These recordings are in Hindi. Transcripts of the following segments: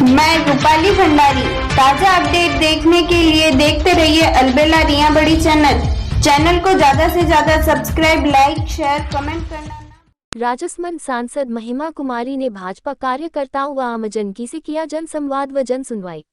मैं रूपाली भंडारी। ताजा अपडेट देखने के लिए देखते रहिए अलबेला रिया बड़ी चैनल को ज्यादा से ज्यादा सब्सक्राइब, लाइक, शेयर, कमेंट करना। राजसमंद सांसद महिमा कुमारी ने भाजपा कार्यकर्ताओं व आमजन से किया जनसंवाद व जन सुनवाई।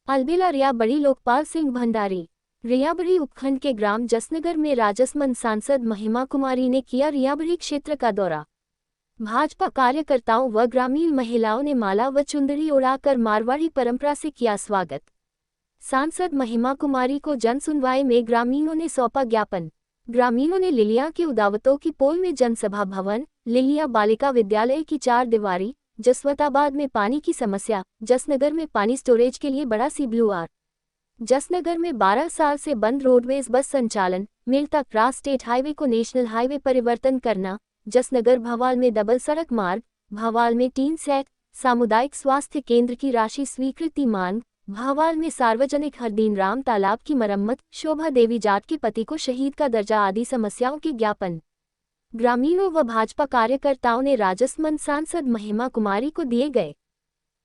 अलबेला रिया बड़ी लोकपाल सिंह भंडारी। रियाबड़ी उपखंड के ग्राम जसनगर में राजसमंद सांसद महिमा कुमारी ने किया रियाबड़ी क्षेत्र का दौरा। भाजपा कार्यकर्ताओं व ग्रामीण महिलाओं ने माला व चुंदड़ी उड़ाकर मारवाड़ी परंपरा से किया स्वागत। सांसद महिमा कुमारी को जन सुनवाई में ग्रामीणों ने सौंपा ज्ञापन। ग्रामीणों ने लिलिया के उदावतों की पोल में जनसभा भवन, लिलिया बालिका विद्यालय की 4 दीवारी, जसवंताबाद में पानी की समस्या, जसनगर में पानी स्टोरेज के लिए बड़ा सी ब्लू आर, जसनगर में 12 साल से बंद रोडवेज बस संचालन, मेलता क्रॉस स्टेट हाईवे को नेशनल हाईवे परिवर्तन करना, जसनगर भवाल में डबल सड़क मार्ग, भवाल में 3 सेट, सामुदायिक स्वास्थ्य केंद्र की राशि स्वीकृति मांग, भवाल में सार्वजनिक हरदीन राम तालाब की मरम्मत, शोभा देवी जाट के पति को शहीद का दर्जा आदि समस्याओं के ज्ञापन ग्रामीणों व भाजपा कार्यकर्ताओं ने राजसमंद सांसद महिमा कुमारी को दिए गए।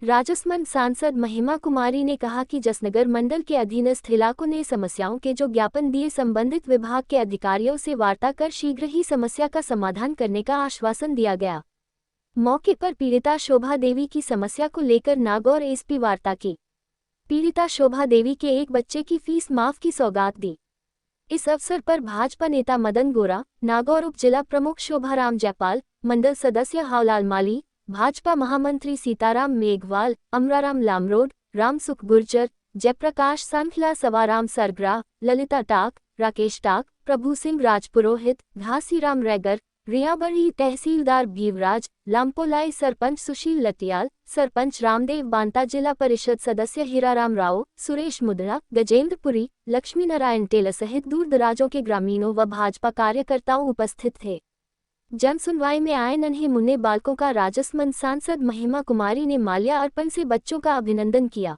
राजसमंद सांसद महिमा कुमारी ने कहा कि जसनगर मंडल के अधीनस्थ इलाकों ने समस्याओं के जो ज्ञापन दिए, संबंधित विभाग के अधिकारियों से वार्ता कर शीघ्र ही समस्या का समाधान करने का आश्वासन दिया गया। मौके पर पीड़िता शोभा देवी की समस्या को लेकर नागौर एसपी वार्ता की। पीड़िता शोभा देवी के एक बच्चे की फीस माफ की सौगात दी। इस अवसर पर भाजपा नेता मदन गोरा, नागौर उप जिला प्रमुख शोभाराम जयपाल, मंडल सदस्य हावलाल माली, भाजपा महामंत्री सीताराम मेघवाल, अमराराम लामरोड, रामसुख गुर्जर, जयप्रकाश सांखला, सवाराम सरग्रा, ललिता टाक, राकेश टाक, प्रभु सिंह राजपुरोहित, घासीराम रैगर, रियाबड़ी तहसीलदार भीवराज, लामपोलाई सरपंच सुशील लतियाल, सरपंच रामदेव बांता, जिला परिषद सदस्य हीराराम राव, सुरेश मुदड़ा, गजेंद्रपुरी, लक्ष्मी नारायण टेलर सहित दूर दराजों के ग्रामीणों व भाजपा कार्यकर्ताओं उपस्थित थे। जन सुनवाई में आए नन्हे मुन्ने बालकों का राजसमंद सांसद महिमा कुमारी ने माल्या अर्पण से बच्चों का अभिनंदन किया।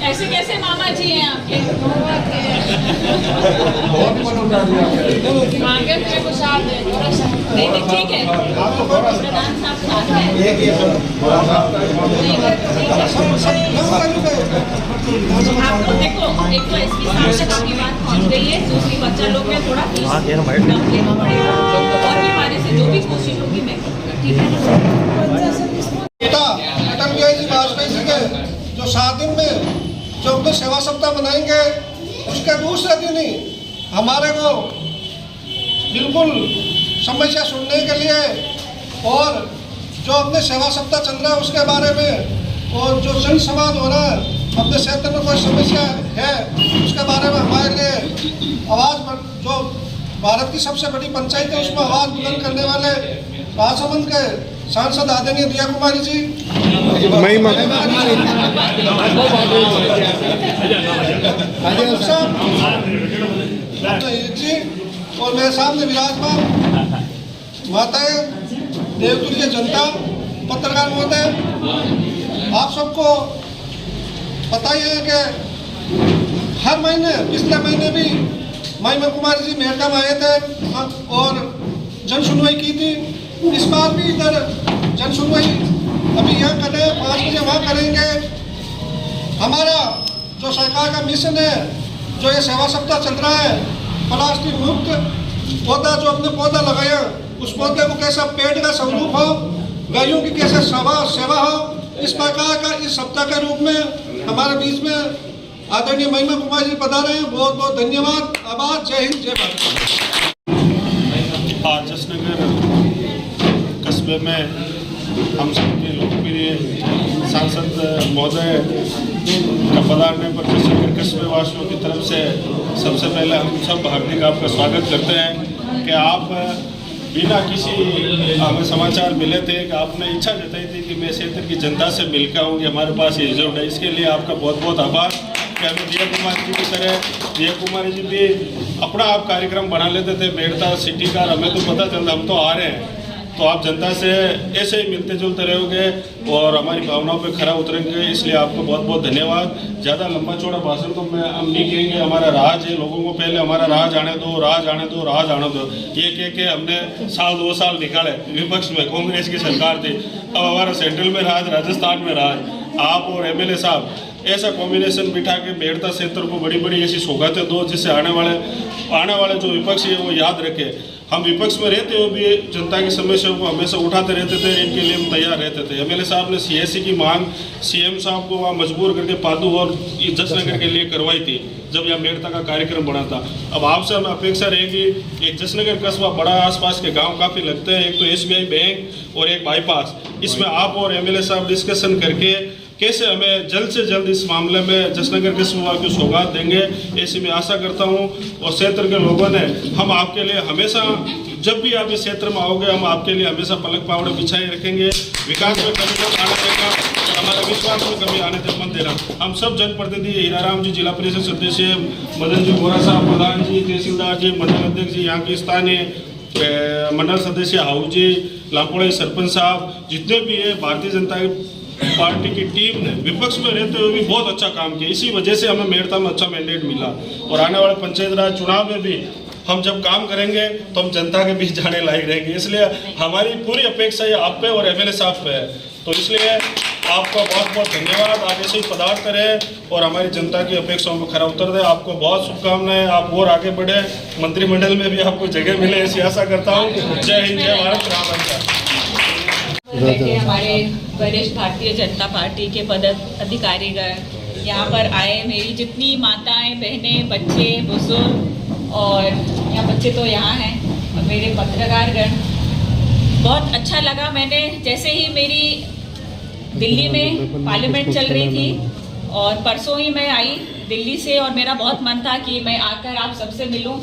ऐसे कैसे मामा जी हैं आपके? मांगे मेरे को साथ है, थोड़ा सा नहीं ठीक है। प्रधान साहब साथ हैं। आपको देखो, एक तो एसपी साहब तक आपकी बात पहुंच गई है, दूसरी बच्चा लोग में थोड़ा फीस कम लेना पड़ेगा और भी हमारे से जो भी कोशिश होगी मैं ठीक है। जो 7 दिन में जो अपने सेवा सप्ताह मनाएंगे, उसके दूसरे दिन ही हमारे को बिल्कुल समस्या सुनने के लिए और जो अपने सेवा सप्ताह चल रहा है उसके बारे में और जो जन संवाद हो रहा है, अपने क्षेत्र में कोई समस्या है उसके बारे में हमारे लिए आवाज़, जो भारत की सबसे बड़ी पंचायत है उसमें आवाज़ बुलंद करने वाले राजसमंद के सांसद आदरणीय रिया कुमारी जी, जी और मेरे सामने विराजमान माताएं, देवतुल्य जनता, पत्रकार महोदय, आप सबको पता ही है कि हर महीने, पिछले महीने भी महिमा कुमारी जी मेहरगाम आए थे और जन सुनवाई की थी। इस बार भी इधर जन सुनवाई अभी यहाँ कर रहे हैं, 5 बजे वहाँ करेंगे। हमारा जो सरकार का मिशन है, जो ये सेवा सप्ताह चल रहा है, प्लास्टिक मुक्त पौधा, जो अपने पौधा लगाया उस पौधे को कैसा पेड़ का स्वरूप हो, गायों की कैसे सेवा हो, इस प्रकार का इस सप्ताह के रूप में हमारे बीच में आदरणीय महिमा कुमार जी पधारे हैं। बहुत बहुत धन्यवाद, आभार, जय हिंद, जय भारत। आज जसनगर कस्बे में हम सबके लोकप्रिय सांसद महोदय का पधारने पर जसनगर कस्बे वासियों की तरफ से सबसे पहले हम सब हार्दिक आपका स्वागत करते हैं कि आप बिना किसी हमें समाचार मिले थे कि आपने इच्छा जताई थी कि मैं क्षेत्र की जनता से मिलकर हूँ कि हमारे पास ये रिजल्ट है। इसके लिए आपका बहुत बहुत आभार कि हमें रिया कुमारी जी की तरह रिया कुमारी जी भी अपना आप कार्यक्रम बना लेते थे मेड़ता सिटी का, हमें तो पता चलता हम तो आ रहे हैं। तो आप जनता से ऐसे ही मिलते जुलते रहोगे और हमारी भावनाओं पे खरा उतरेंगे, इसलिए आपको बहुत बहुत धन्यवाद। ज़्यादा लंबा चौड़ा भाषण तो हम नहीं कहेंगे, हमारा राज है, लोगों को पहले हमारा राज आने दो, राज आने दो, राज आने दो, ये कह के हमने 1-2 साल निकाले। विपक्ष में कांग्रेस की सरकार थी, अब हमारा सेंट्रल में राज, राजस्थान में राज। आप और एमएलए साहब ऐसा कॉम्बिनेशन बिठा के मेड़ता क्षेत्र को बड़ी बड़ी ऐसी सौगातें दो जिससे आने वाले जो विपक्ष है वो याद रखे। हम विपक्ष में रहते हुए भी जनता की समस्याओं को हमेशा उठाते रहते थे, इनके लिए हम तैयार रहते थे। एमएलए साहब ने सीएससी की मांग सीएम साहब को वहाँ मजबूर करके पादू और जसनगर के लिए करवाई थी जब यह मेड़ता का कार्यक्रम बना था। अब आपसे हमें अपेक्षा रहेगी, एक जसनगर कस्बा बड़ा, आसपास के गांव काफ़ी लगते हैं, एक तो एसबीआई बैंक और एक बाईपास, इसमें आप और एमएलए साहब डिस्कशन करके कैसे हमें जल्द से जल्द इस मामले में जसनगर के सुबह की सौगात देंगे, ऐसी मैं आशा करता हूं। और क्षेत्र के लोगों ने हम आपके लिए हमेशा, जब भी आप इस क्षेत्र में आओगे, हम आपके लिए हमेशा पलक पावड़े बिछाए रखेंगे। विकास में कमी मत आने देगा और हमारा विश्वास में कमी आने तक मत देना। हम सब जनप्रतिनिधि, हीराराम जी जिला परिषद सदस्य, मदन जी बोरा साहब प्रधान जी, तहसीलदार जी, मंडल अध्यक्ष जी, यहाँ के स्थानीय मंडल सदस्य हाउ जी, लापोड़ा सरपंच साहब, जितने भी है, भारतीय जनता पार्टी की टीम ने विपक्ष में रहते हुए भी बहुत अच्छा काम किया। इसी वजह से हमें मेड़ता में अच्छा मैंडेट मिला और आने वाले पंचायत राज चुनाव में भी हम जब काम करेंगे तो हम जनता के बीच जाने लायक रहेंगे। इसलिए हमारी पूरी अपेक्षा ये आप पे और एमएलए साहब पे है। तो इसलिए आपका बहुत बहुत धन्यवाद। आगे से ही पदार्थ करें और हमारी जनता की अपेक्षाओं में खरा उतर दे। आपको बहुत शुभकामनाएं, आप और आगे बढ़े, मंत्रिमंडल में भी आपको जगह मिले ऐसी आशा करता हूँ। जय हिंद, जय भारत, राम मंत्र। बैठे हमारे वरिष्ठ भारतीय जनता पार्टी के पदाधिकारीगण, यहाँ पर आए, मेरी जितनी माताएं, बहनें, बच्चे, बुजुर्ग और यहाँ बच्चे तो यहाँ हैं, और मेरे पत्रकारगण, बहुत अच्छा लगा। मैंने जैसे ही मेरी दिल्ली में पार्लियामेंट चल रही थी और परसों ही मैं आई दिल्ली से और मेरा बहुत मन था कि मैं आकर आप सबसे मिलूं,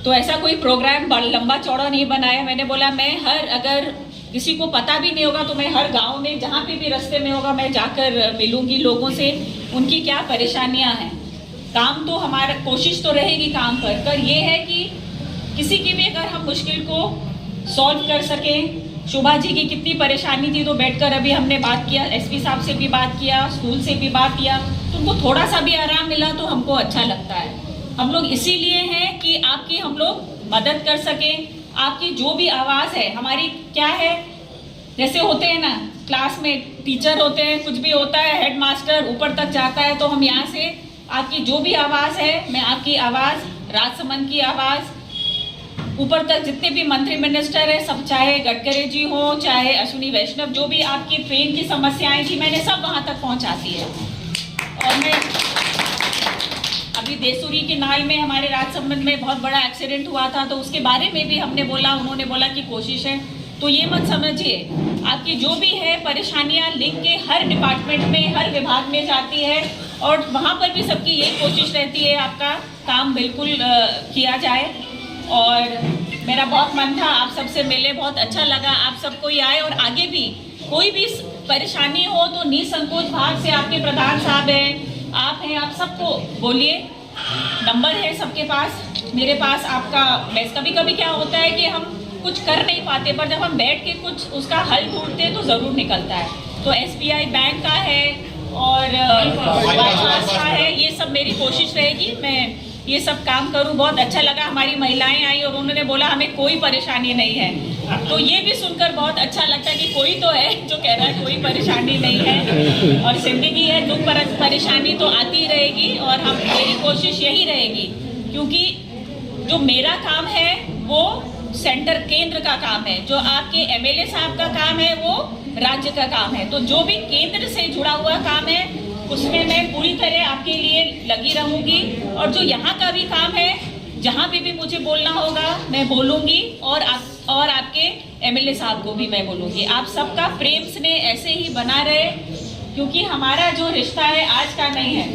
तो ऐसा कोई प्रोग्राम लंबा चौड़ा नहीं बनाया। मैंने बोला मैं अगर किसी को पता भी नहीं होगा तो मैं हर गांव में जहाँ पे भी रास्ते में होगा मैं जाकर मिलूंगी लोगों से, उनकी क्या परेशानियां हैं। काम तो हमारा कोशिश तो रहेगी काम पर ये है कि किसी की भी अगर हम मुश्किल को सॉल्व कर सकें। शोभा जी की कितनी परेशानी थी, तो बैठकर अभी हमने बात किया, एसपी साहब से भी बात किया, स्कूल से भी बात किया, तो उनको थोड़ा सा भी आराम मिला तो हमको अच्छा लगता है। हम लोग इसीलिए हैं कि आपकी हम लोग मदद कर सकें। आपकी जो भी आवाज़ है, हमारी क्या है, जैसे होते हैं ना क्लास में टीचर होते हैं, कुछ भी होता है, हेडमास्टर ऊपर तक जाता है, तो हम यहाँ से आपकी जो भी आवाज़ है, मैं आपकी आवाज़, राजसमंद की आवाज़ ऊपर तक, जितने भी मंत्री मिनिस्टर है सब, चाहे गडकरी जी हो, चाहे अश्विनी वैष्णव, जो भी आपकी ट्रेन की समस्याएं थी, मैंने सब वहाँ तक पहुँचाती है। और मैं अभी देसूरी के नाल में हमारे राजसमंद में बहुत बड़ा एक्सीडेंट हुआ था, तो उसके बारे में भी हमने बोला, उन्होंने बोला कि कोशिश है। तो ये मत समझिए, आपकी जो भी है परेशानियां लिख के हर डिपार्टमेंट में, हर विभाग में जाती है और वहाँ पर भी सबकी यही कोशिश रहती है आपका काम बिल्कुल किया जाए। और मेरा बहुत मन था आप सबसे मिले, बहुत अच्छा लगा आप सबको ही आए। और आगे भी कोई भी परेशानी हो तो निसंकोच भाव से, आपके प्रधान साहब हैं, आप हैं, आप सबको बोलिए, नंबर है सबके पास, मेरे पास आपका। कभी कभी क्या होता है कि हम कुछ कर नहीं पाते, पर जब हम बैठ के कुछ उसका हल ढूंढते हैं तो ज़रूर निकलता है। तो एसबीआई बैंक का है और बाईपास का है, ये सब मेरी कोशिश रहेगी, मैं ये सब काम करूं। बहुत अच्छा लगा, हमारी महिलाएं आई और उन्होंने बोला हमें कोई परेशानी नहीं है, तो ये भी सुनकर बहुत अच्छा लगता है कि कोई तो है जो कह रहा है कोई परेशानी नहीं है। और जिंदगी है, दुख परेशानी तो आती रहेगी और मेरी कोशिश यही रहेगी, क्योंकि जो मेरा काम है वो सेंटर केंद्र का काम है, जो आपके एमएलए साहब का काम है वो राज्य का काम है। तो जो भी केंद्र से जुड़ा हुआ काम है उसमें मैं पूरी तरह आपके लिए लगी रहूंगी, और जो यहाँ का भी काम है, जहाँ भी मुझे बोलना होगा मैं बोलूँगी, और आपके एमएलए साहब को भी मैं बोलूँगी। आप सबका प्रेम स्नेह ऐसे ही बना रहे, क्योंकि हमारा जो रिश्ता है आज का नहीं है।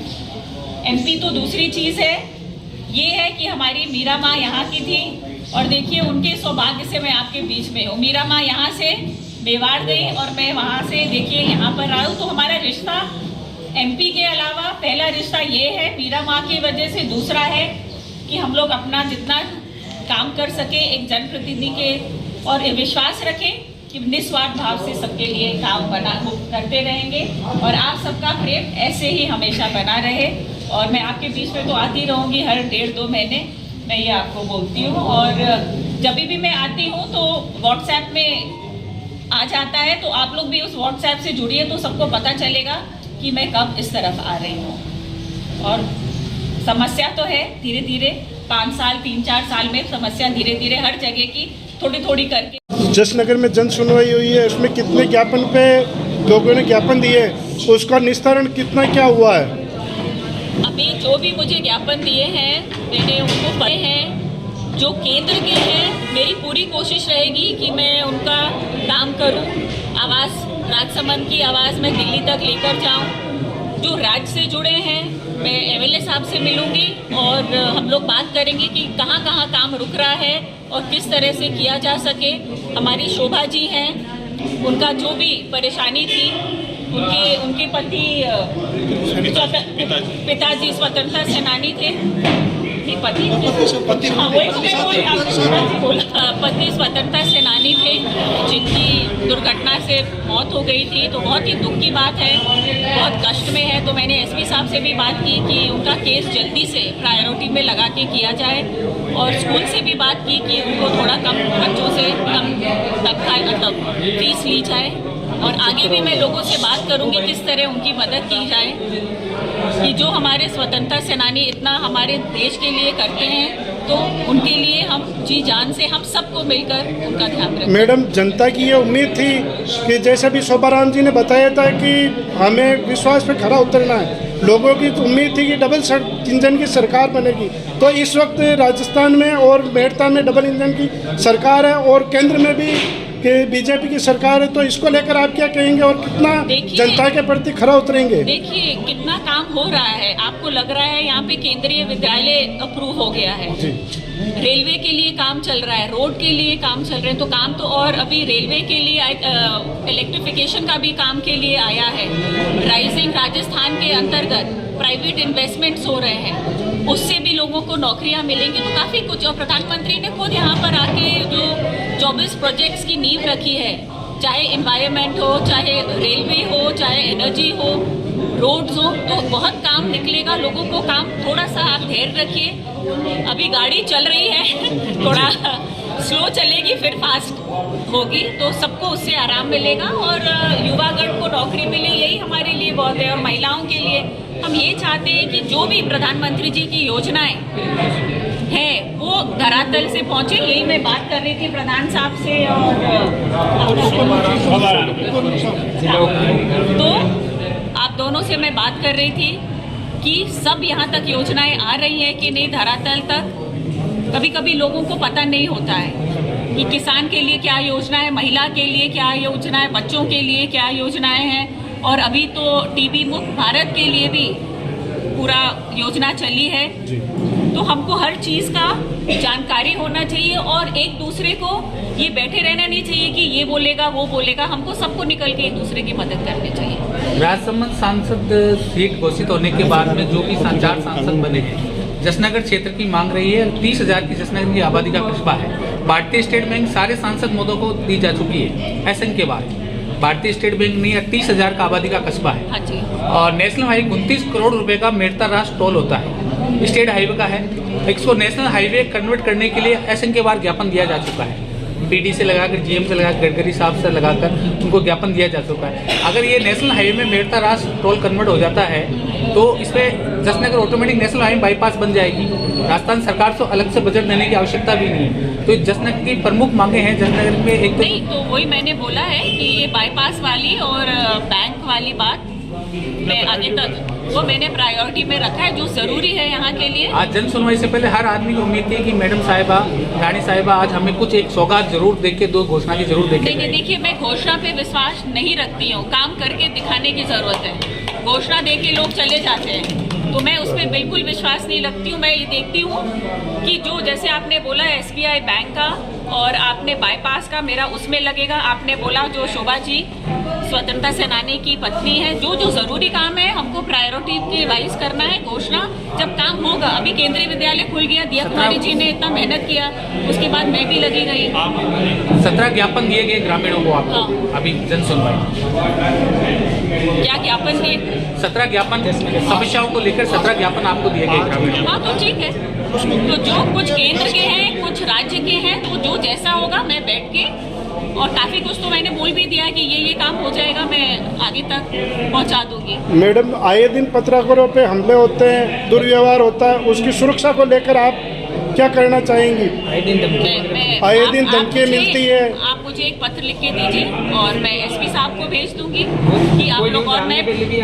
एमपी तो दूसरी चीज़ है, ये है कि हमारी मीरा माँ यहाँ की थी और देखिए उनके सौभाग्य से मैं आपके बीच में हूँ। मीरा माँ यहाँ से मेवाड़ गई और मैं वहाँ से देखिए यहाँ पर आया हूँ। तो हमारा रिश्ता एमपी के अलावा पहला रिश्ता ये है मीरा माँ की वजह से, दूसरा है कि हम लोग अपना जितना काम कर सके एक जनप्रतिनिधि के और विश्वास रखें कि निस्वार्थ भाव से सबके लिए काम करते रहेंगे और आप सबका प्रेम ऐसे ही हमेशा बना रहे। और मैं आपके बीच में तो आती रहूँगी, हर 1.5-2 महीने मैं ये आपको बोलती हूँ। और जब भी मैं आती हूँ तो व्हाट्सएप में आ जाता है, तो आप लोग भी उस व्हाट्सएप से जुड़िए तो सबको पता चलेगा कि मैं कब इस तरफ आ रही हूँ। और समस्या तो है, धीरे धीरे 5 साल 3-4 साल में समस्या धीरे धीरे हर जगह की थोड़ी थोड़ी करके। जसनगर में जन सुनवाई हुई है, उसमें कितने ज्ञापन पे लोगों ने ज्ञापन दिए, उसका निस्तारण कितना क्या हुआ है? अभी जो भी मुझे ज्ञापन दिए हैं मैंने उनको पढ़े हैं। जो केंद्र के हैं मेरी पूरी कोशिश रहेगी कि मैं उनका काम करूं। आवाज़ राजसमंद की आवाज़ मैं दिल्ली तक लेकर जाऊं। जो राज्य से जुड़े हैं मैं एमएलए साहब से मिलूंगी और हम लोग बात करेंगे कि कहां कहां काम रुक रहा है और किस तरह से किया जा सके। हमारी शोभा जी हैं, उनका जो भी परेशानी थी, उनके पति पिताजी स्वतंत्रता सेनानी थे, नहीं पति स्वतंत्रता सेनानी थे जिनकी दुर्घटना से मौत हो गई थी। तो बहुत ही दुख की बात है, बहुत कष्ट में है। तो मैंने एसपी साहब से भी बात की कि उनका केस जल्दी से प्रायोरिटी में लगा के किया जाए और स्कूल से भी बात की कि उनको थोड़ा कम बच्चों से कम तत्काल मतलब फीस ली जाए। और आगे भी मैं लोगों से बात करूंगी किस तरह उनकी मदद की जाए कि जो हमारे स्वतंत्रता सेनानी इतना हमारे देश के लिए करते हैं, तो उनके लिए हम जी जान से हम सबको मिलकर उनका ध्यान रखें। मैडम, जनता की ये उम्मीद थी कि जैसे भी शोभाराम जी ने बताया था कि हमें विश्वास पे खरा उतरना है, लोगों की उम्मीद थी कि डबल इंजन की सरकार बनेगी। तो इस वक्त राजस्थान में और मेड़ता में डबल इंजन की सरकार है और केंद्र में भी कि बीजेपी की सरकार है। तो इसको लेकर आप क्या कहेंगे और कितना जनता के प्रति खरा उतरेंगे? देखिए कितना काम हो रहा है। आपको लग रहा है यहाँ पे केंद्रीय विद्यालय अप्रूव हो गया है, रेलवे के लिए काम चल रहा है, रोड के लिए काम चल रहे हैं, तो काम तो और अभी रेलवे के लिए इलेक्ट्रिफिकेशन का भी काम के लिए आया है। राइजिंग राजस्थान के अंतर्गत प्राइवेट इन्वेस्टमेंट्स हो रहे हैं, उससे भी लोगों को नौकरियां मिलेंगी। तो काफ़ी कुछ, और प्रधानमंत्री ने खुद यहाँ पर आके जो 24 प्रोजेक्ट्स की नींव रखी है, चाहे एनवायरनमेंट हो, चाहे रेलवे हो, चाहे एनर्जी हो, रोड्स हो, तो बहुत काम निकलेगा। लोगों को काम, थोड़ा सा आप धैर्य रखिए। अभी गाड़ी चल रही है, थोड़ा स्लो चलेगी फिर फास्ट होगी, तो सबको उससे आराम मिलेगा और युवागण को नौकरी मिले, यही हमारे लिए बहुत है। और महिलाओं के लिए हम ये चाहते हैं कि जो भी प्रधानमंत्री जी की योजनाएं हैं वो धरातल से पहुंचे। यही मैं बात कर रही थी प्रधान साहब से और तो आप दोनों से मैं बात कर रही थी कि सब यहाँ तक योजनाएं आ रही हैं कि नहीं धरातल तक। कभी कभी लोगों को पता नहीं होता है कि किसान के लिए क्या योजना है, महिला के लिए क्या योजना है, बच्चों के लिए क्या योजनाएं हैं। और अभी तो टीबी मुक्त भारत के लिए भी पूरा योजना चली है। तो हमको हर चीज़ का जानकारी होना चाहिए और एक दूसरे को ये बैठे रहना नहीं चाहिए कि ये बोलेगा वो बोलेगा। हमको सबको निकल के एक दूसरे की मदद करनी चाहिए। राजसमंद सांसद सीट घोषित होने के बाद में जो भी 4 सांसद बने हैं, जसनगर क्षेत्र की मांग रही है। 30,000 की जसनगर की आबादी का कस्बा है। भारतीय स्टेट बैंक सारे सांसद मोदों को दी जा चुकी है। ऐसा के बाद भारतीय स्टेट बैंक नहीं, 30,000 का आबादी का कस्बा है। हाँ जी। और नेशनल हाईवे 29 करोड़ रुपए का मेड़ता राष्ट्र टोल होता है, स्टेट हाईवे का है। इसको नेशनल हाईवे कन्वर्ट करने के लिए ऐसा के बार ज्ञापन दिया जा चुका है। पीडी से लगाकर, जीएम से लगाकर, गडकरी साहब से लगाकर उनको ज्ञापन दिया जा चुका है। अगर ये नेशनल हाईवे में मेड़ता राष्ट्र टोल कन्वर्ट हो जाता है तो इसमें Jasnagar automatic national highway bypass बन जाएगी। राजस्थान सरकार को अलग से बजट देने की आवश्यकता भी नहीं है। तो जसनगर की प्रमुख मांगे हैं जसनगर में एक नहीं, तो वही मैंने बोला है कि ये बाईपास वाली और बैंक वाली बात मैं आगे तक वो मैंने प्रायोरिटी में रखा है, जो जरूरी है यहाँ के लिए। आज जन सुनवाई से पहले हर आदमी को उम्मीद थी कि मैडम साहिबा, रानी साहिबा आज हमें कुछ एक सौगात जरूर देके, 2 घोषणा की जरूर देके। नहीं, देखिए मैं घोषणा पे विश्वास नहीं रखती हूँ, काम करके दिखाने की जरूरत है। घोषणा दे के लोग चले जाते हैं तो मैं उसमें बिल्कुल विश्वास नहीं रखती हूँ। मैं ये देखती हूँ कि जो जैसे आपने बोला SBI बैंक का और आपने बाईपास का, मेरा उसमें लगेगा। आपने बोला जो शोभा जी स्वतंत्रता सेनानी की पत्नी है। जो जो जरूरी काम है हमको प्रायोरिटी के वाइज करना है। घोषणा जब काम होगा, अभी केंद्रीय विद्यालय खुल गया, दिया कुमारी जी ने इतना मेहनत किया, उसके बाद मैं भी लगी गई। 17 ज्ञापन दिए गए ग्रामीणों को आपको अभी जन सुनवाई, क्या ज्ञापन दिए? 17 ज्ञापन समस्याओं को लेकर 17 ज्ञापन आपको दिए गए ग्रामीणों को। हाँ तो ठीक है, तो जो कुछ केंद्र के हैं कुछ राज्य के हैं, तो जो जैसा होगा मैं बैठ के, और काफी कुछ तो मैंने बोल भी दिया है कि ये काम हो जाएगा, मैं आगे तक पहुंचा दूंगी। मैडम, आए दिन पत्रकारों पे हमले होते हैं, दुर्व्यवहार होता है, उसकी सुरक्षा को लेकर आप क्या करना चाहेंगी? आए दिन धमकियाँ मिलती है। आप मुझे एक पत्र लिख के दीजिए और मैं एसपी साहब को भेज दूंगी कि आप लोग, और मैं,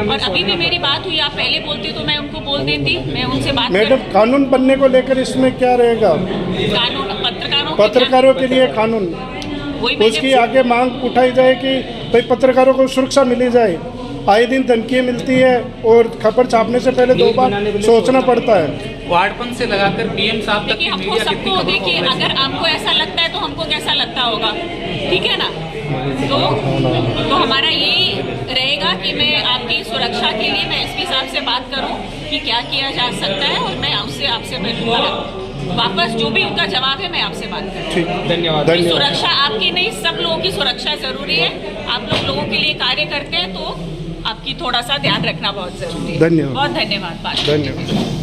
और अभी भी मेरी बात हुई, आप पहले बोलते तो मैं उनको बोल देती, मैं उनसे बात। मैडम, कानून बनने को लेकर इसमें क्या रहेगा? कानून पत्रकारों के लिए कानून, उसकी आगे मांग उठाई जाए कि भाई पत्रकारों को सुरक्षा मिली जाए। आए दिन धमकियाँ मिलती है और खबर छापने से पहले 2 बार सोचना पड़ता है। वार्ड पंच से लगाकर पीएम साहब तक देखिए, हमको सबको, देखिए अगर आपको ऐसा लगता है तो हमको कैसा लगता होगा, ठीक है ना? तो हमारा यही रहेगा कि मैं आपकी सुरक्षा के लिए मैं एसपी साहब से बात करूं कि क्या किया जा सकता है, और मैं आपसे वापस जो भी उनका जवाब है मैं आपसे बात करूँ। धन्यवाद। सुरक्षा आपकी नहीं, सब लोगों की सुरक्षा जरूरी है। आप लोगों के लिए कार्य करते हैं तो आपकी थोड़ा सा ध्यान रखना बहुत जरूरी है। धन्यवाद। बहुत धन्यवाद। धन्यवाद।